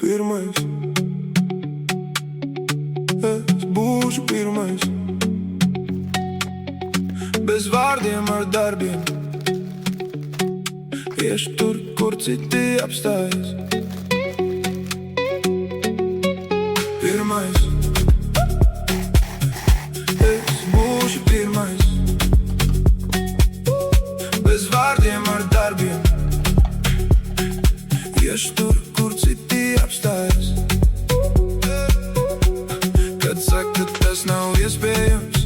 pirmais. Es būšu pirmais. Bez vārdiem ar darbiem. Iešu tur, kur citi apstājas. Pirmais. Es būšu pirmais. Bez vārdiem ar darbiem. Iešu tur, kur citi apstājas. Kad saka, ka tas nav iespējams,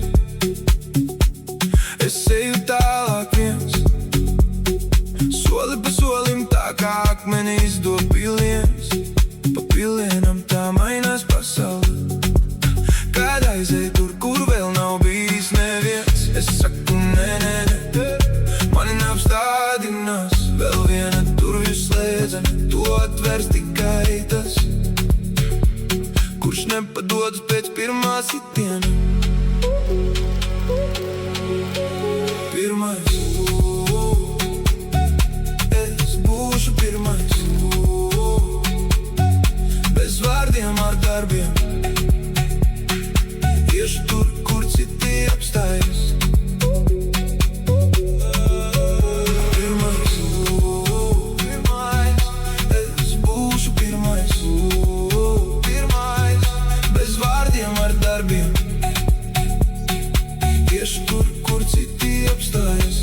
es eju tālāk viens. Soli pa solim, tā kā akmenīs dod piliens. Pa pilienam tā mainās pasaule. Kad aizēju tur, kur vēl nav bijis neviens, es saku nē, nē, nē. Mani neapstādinās vēl viena durvju slēdzene. To atvers tikai tas, kurš nepadodas pēc pirmā sitiena. Pirmais. Es būšu pirmais. Bez vārdiem ar darbiem. Iešu tur, kur citi apstājas. Pirmais. Es būšu pirmais. Pirmais. Bez vārdiem ar darbiem. Iešu tur, kur citi apstājas.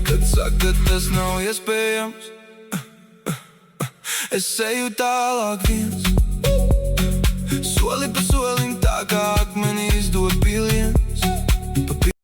Kad saka, tas nav iespējams, es eju tālāk viens. Soli pa solim, tā kā akmenīs dod piliens.